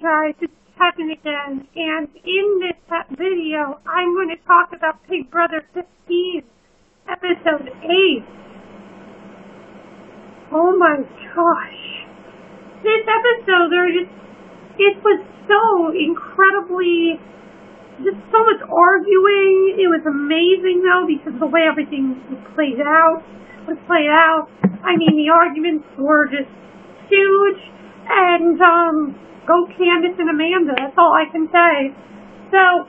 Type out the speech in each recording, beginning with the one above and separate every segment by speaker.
Speaker 1: guys, it's Kevin again, and in this video, I'm going to talk about Big Brother 15, Episode 8. Oh my gosh. This episode, it was so incredibly, just so much arguing. It was amazing, though, because of the way everything was played out. I mean, the arguments were just huge, and, go Candice and Amanda, that's all I can say. So,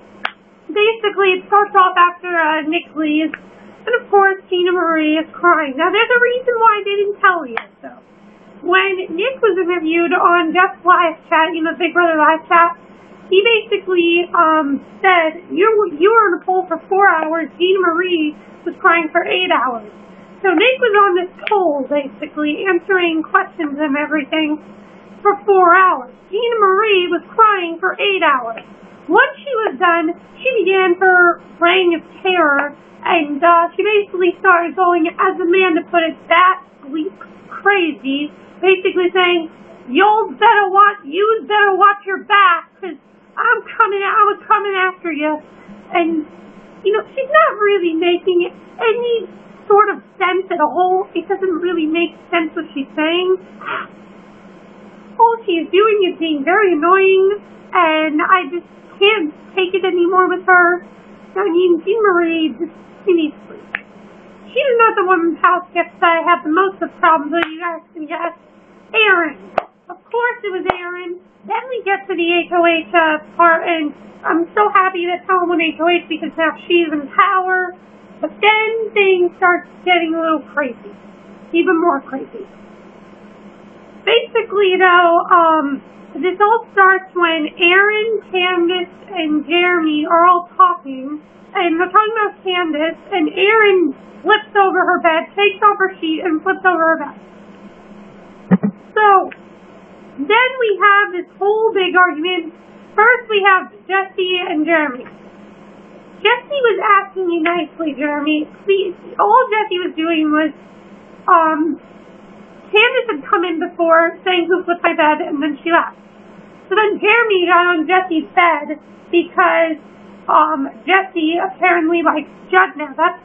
Speaker 1: basically, it starts off after Nick leaves, and of course, Tina Marie is crying. Now, there's a reason why they didn't tell you, though. When Nick was interviewed on Jeff's live chat, Big Brother live chat, he basically said, you were on a poll for 4 hours, Tina Marie was crying for 8 hours. So Nick was on this poll, basically, answering questions and everything for 4 hours. Tina Marie was crying for 8 hours. Once she was done, she began her reign of terror, and she basically started going, as Amanda put it, bat bleep crazy, basically saying, you better watch your back, because I was coming after you. And, she's not really making any sort of sense at all. It doesn't really make sense what she's saying. All she's doing is being very annoying, and I just can't take it anymore with her. I mean, Jean Marie, she needs sleep. She is not the woman's house guest that I have the most of problems with, you guys can guess. Aaryn. Of course it was Aaryn. Then we get to the HOH part, and I'm so happy that Helen won HOH because now she's in power. But then things start getting a little crazy. Even more crazy. Basically, though, this all starts when Aaryn, Candice, and Jeremy are all talking, and they're talking about Candice, and Aaryn flips over her bed, takes off her sheet, and flips over her bed. So, then we have this whole big argument. First, we have Jessie and Jeremy. Jessie was asking you nicely, Jeremy. Please, all Jessie was doing was, Candice had come in before saying who flipped my bed, and then she left. So then Jeremy got on Jessie's bed because Jessie apparently likes Judd now. That's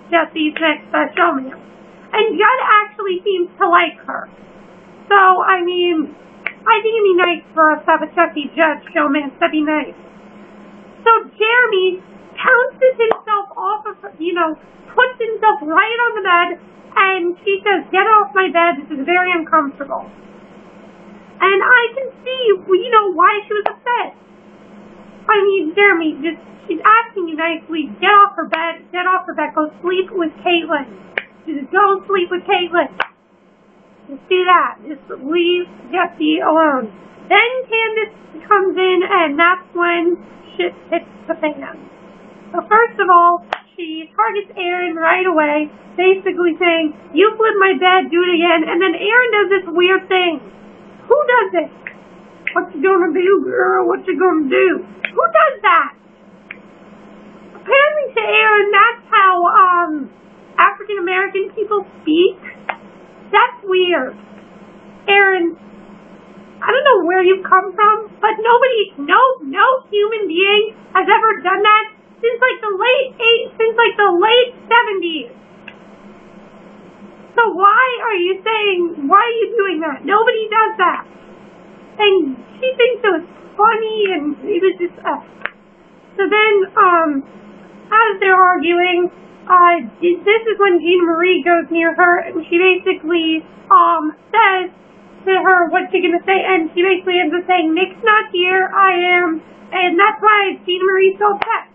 Speaker 1: Jessie's next showman. And Judd actually seems to like her. So, I mean, I think it'd be nice for us to have a Jessie Judd showman. That'd be nice. So Jeremy pounces himself off of, puts himself right on the bed, and she says, get off my bed, this is very uncomfortable. And I can see, why she was upset. I mean, Jeremy, she's asking you nicely, get off her bed, go sleep with Caitlin. Just go sleep with Caitlin. Just do that. Just leave Jessie alone. Then Candice comes in, and that's when shit hits the fan. So first of all, she targets Aaryn right away, basically saying, you flipped my bed, do it again. And then Aaryn does this weird thing. Who does this? What you gonna do, girl? What you gonna do? Who does that? Apparently to Aaryn, that's how African American people speak. That's weird. Aaryn, I don't know where you've come from, but no human being has ever done that since the late 70s. So why are you doing that? Nobody does that. And she thinks it was funny, and it was just, So then, as they're arguing, this is when Jean Marie goes near her, and she basically, says to her, what's she gonna say? And she basically ends up saying, Nick's not here, I am, and that's why Jean Marie's so upset.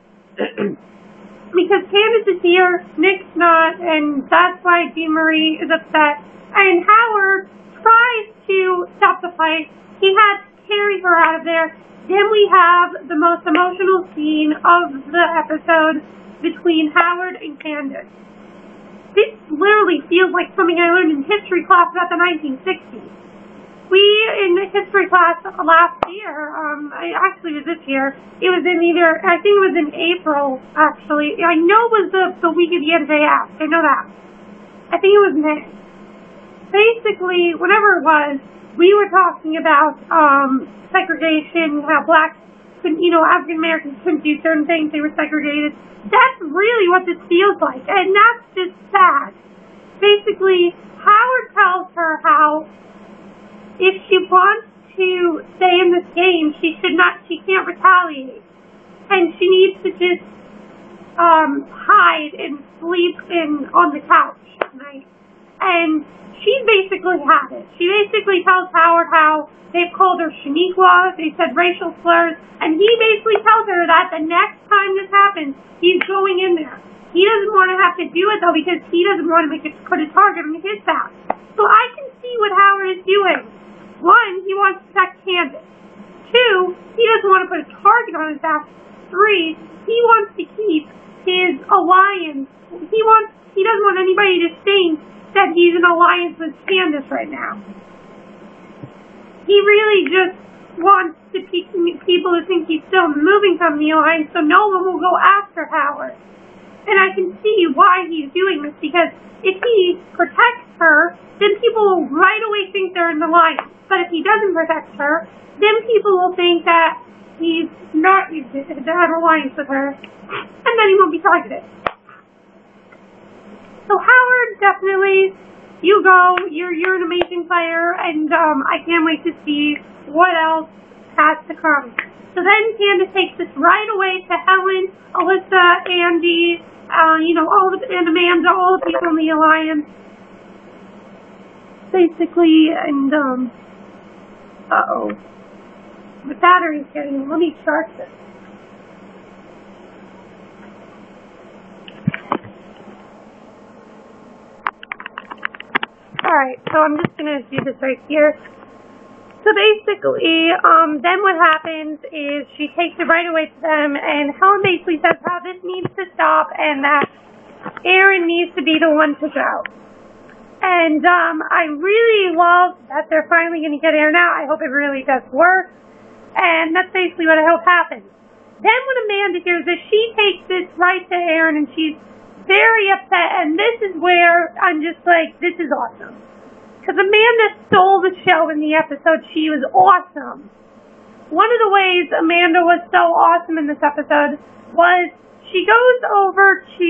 Speaker 1: Because Candice is here, Nick's not, and that's why Jean Marie is upset. And Howard tries to stop the fight. He has to carry her out of there. Then we have the most emotional scene of the episode between Howard and Candice. This literally feels like something I learned in history class about the 1960s. We, in the history class last year, actually it was this year, it was in I think it was in April, actually. I know it was the week of the NJ Act. I know that. I think it was May. Basically, whatever it was, we were talking about segregation, how blacks couldn't, African Americans couldn't do certain things, they were segregated. That's really what this feels like, and that's just sad. Basically, Howard tells her how if she wants to stay in this game, she can't retaliate. And she needs to just hide and sleep on the couch at night. And she basically had it. She basically tells Howard how they've called her Shaniqua, they said racial slurs, and he basically tells her that the next time this happens, he's going in there. He doesn't want to have to do it, though, because he doesn't want to put a target on his back. So I can see what Howard is doing. One, he wants to protect Candice. Two, he doesn't want to put a target on his back. Three, he wants to keep his alliance. He doesn't want anybody to think that he's in alliance with Candice right now. He really just wants to people to think he's still moving from the alliance, so no one will go after Howard. And I can see why he's doing this, because if he protects her, then people will right away think they're in the alliance. But if he doesn't protect her, then people will think that he's not in an alliance with her, and then he won't be targeted. So Howard, definitely, you go. You're an amazing player, and I can't wait to see what else has to come. So then Candice takes this right away to Helen, Alyssa, Andy, and Amanda, all the people in the alliance, basically, and the battery's getting. Let me charge this. Alright, so I'm just going to do this right here. So basically, then what happens is she takes it right away to them, and Helen basically says how this needs to stop and that Aaryn needs to be the one to go. And I really love that they're finally going to get Aaryn out. I hope it really does work. And that's basically what I hope happens. Then when Amanda hears this, she takes this right to Aaryn, and she's very upset, and this is where I'm just like, this is awesome. Because Amanda stole the show in the episode. She was awesome. One of the ways Amanda was so awesome in this episode was she goes over to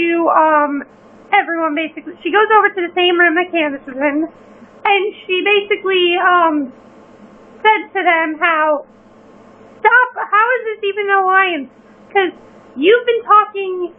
Speaker 1: everyone, basically. She goes over to the same room that Candice was in, and she basically said to them how is this even an alliance? Because you've been talking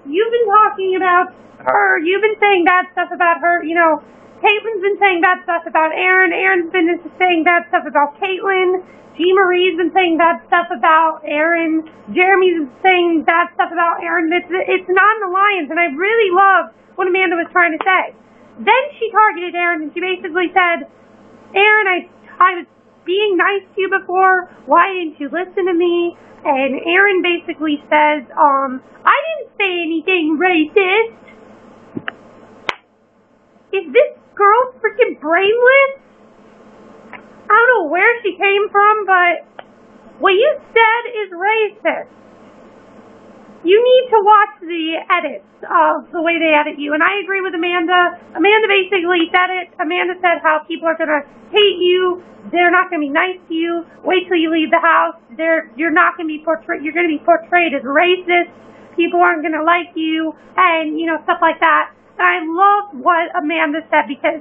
Speaker 1: about her, you've been saying bad stuff about her, Caitlin's been saying bad stuff about Aaryn, Aaron's been saying bad stuff about Caitlin, G. Marie's been saying bad stuff about Aaryn, Jeremy's been saying bad stuff about Aaryn. It's not an alliance, and I really love what Amanda was trying to say. Then she targeted Aaryn, and she basically said, Aaryn, I was being nice to you before, why didn't you listen to me? And Aaryn basically says, I didn't say anything racist. Is this girl freaking brainless? I don't know where she came from, but what you said is racist. You need to watch the edits of the way they edit you, and I agree with Amanda. Amanda basically said it. Amanda said how people are going to hate you. They're not going to be nice to you. Wait till you leave the house. You're not going to be portrayed. You're going to be portrayed as racist. People aren't going to like you, and stuff like that. And I love what Amanda said, because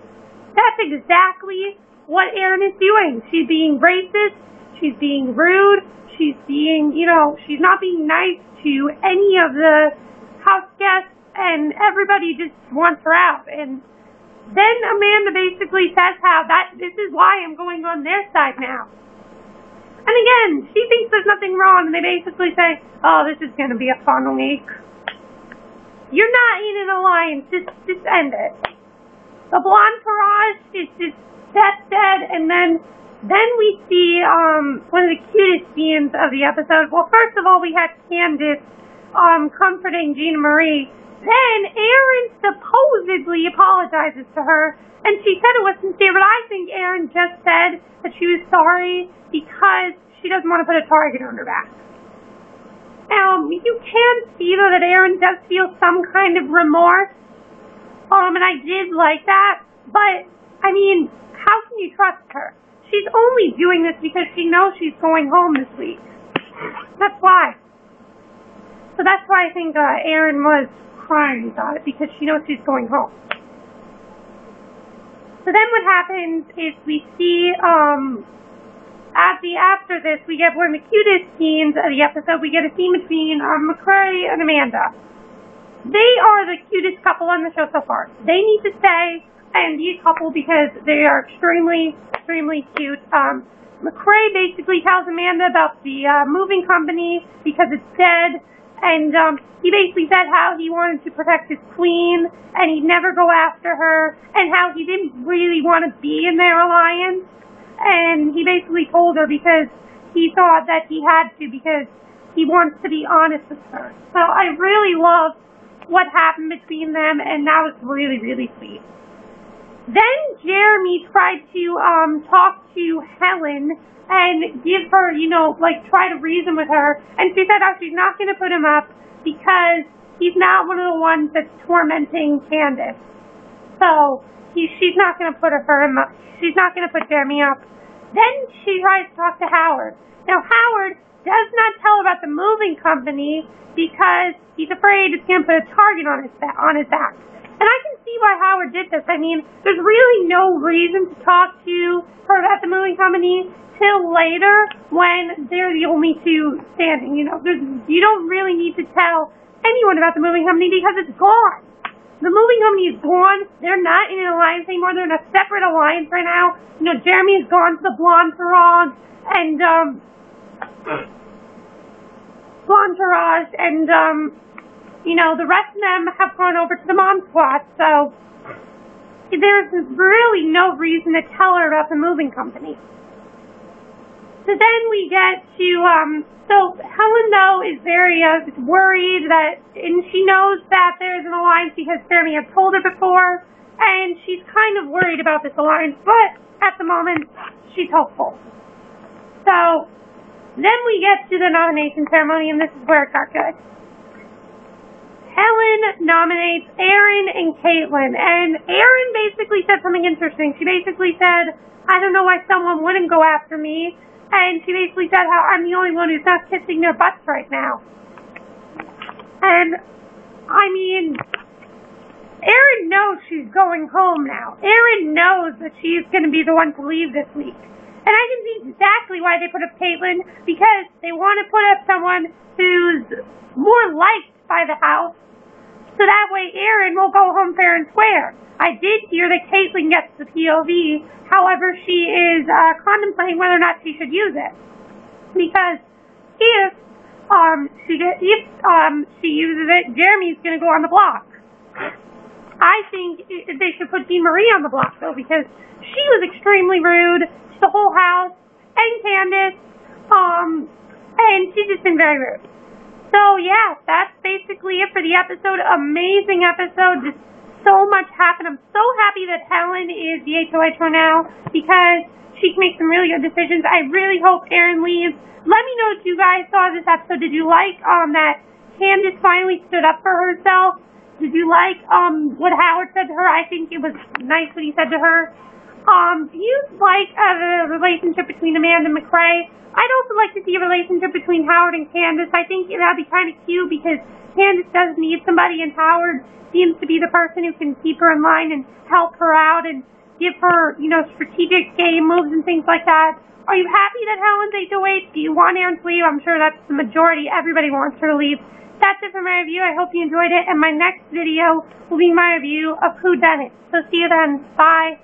Speaker 1: that's exactly what Aaryn is doing. She's being racist. She's being rude. She's being, she's not being nice to any of the house guests, and everybody just wants her out. And then Amanda basically says how this is why I'm going on their side now. And again, she thinks there's nothing wrong, and they basically say, oh, this is going to be a fun week. You're not in an alliance. Just end it. The blonde Farage that's dead, and then we see one of the cutest scenes of the episode. Well, first of all, we had Candice comforting Jean Marie. Then Aaryn supposedly apologizes to her, and she said it was sincere, but I think Aaryn just said that she was sorry because she doesn't want to put a target on her back. You can see, though, that Aaryn does feel some kind of remorse, and I did like that, but, I mean, how can you trust her? she's only doing this because she knows she's going home this week. That's why. So that's why I think Aaryn was crying about it, because she knows she's going home. So then what happens is we see, after this, we get one of the cutest scenes of the episode. We get a scene between Macrae and Amanda. They are the cutest couple on the show so far. They need to stay and be a couple because they are extremely, extremely cute. Macrae basically tells Amanda about the moving company because it's dead, and he basically said how he wanted to protect his queen and he'd never go after her, and how he didn't really want to be in their alliance, and he basically told her because he thought that he had to, because he wants to be honest with her. So I really love what happened between them, and that was really, really sweet. Then Jeremy tried to talk to Helen and give her, try to reason with her, and she said how she's not going to put him up because he's not one of the ones that's tormenting Candice. So she's not going to put she's not going to put Jeremy up. Then she tries to talk to Howard. Now Howard does not tell about the moving company because he's afraid it's going to put a target on his back. And I can see why Howard did this. I mean, there's really no reason to talk to her about the moving company till later when they're the only two standing. You don't really need to tell anyone about the moving company because it's gone. The moving company is gone. They're not in an alliance anymore. They're in a separate alliance right now. Jeremy has gone to the Blonde Entourage, and the rest of them have gone over to the Mom Squad, so there's really no reason to tell her about the moving company. So then we get to, so Helen, though, is very worried and she knows that there's an alliance because Jeremy had told her before, and she's kind of worried about this alliance, but at the moment, she's hopeful. So then we get to the nomination ceremony, and this is where it got good. Helen nominates Aaryn and Caitlin, and Aaryn basically said something interesting. She basically said, I don't know why someone wouldn't go after me, and she basically said how I'm the only one who's not kissing their butts right now. And, I mean, Aaryn knows she's going home now. Aaryn knows that she's going to be the one to leave this week. And I can see exactly why they put up Caitlin, because they want to put up someone who's more liked by the house, so that way Aaryn will go home fair and square. I did hear that Caitlin gets the POV, however, she is contemplating whether or not she should use it. Because if she uses it, Jeremy's going to go on the block. I think they should put Dean Marie on the block, though, because she was extremely rude to the whole house and Candice, and she's just been very rude. So, yeah, that's basically it for the episode. Amazing episode. Just so much happened. I'm so happy that Helen is the HOH for now because she can make some really good decisions. I really hope Aaryn leaves. Let me know what you guys saw of this episode. Did you like that Candice finally stood up for herself? Did you like what Howard said to her? I think it was nice what he said to her. Do you like the relationship between Amanda and Macrae? I'd also like to see a relationship between Howard and Candice. I think that'd be kind of cute because Candice does need somebody, and Howard seems to be the person who can keep her in line and help her out and give her, strategic game moves and things like that. Are you happy that Helen's HOH? Do you want Aaryn to leave? I'm sure that's the majority. Everybody wants her to leave. That's it for my review. I hope you enjoyed it, and my next video will be my review of Who Done It. So see you then. Bye.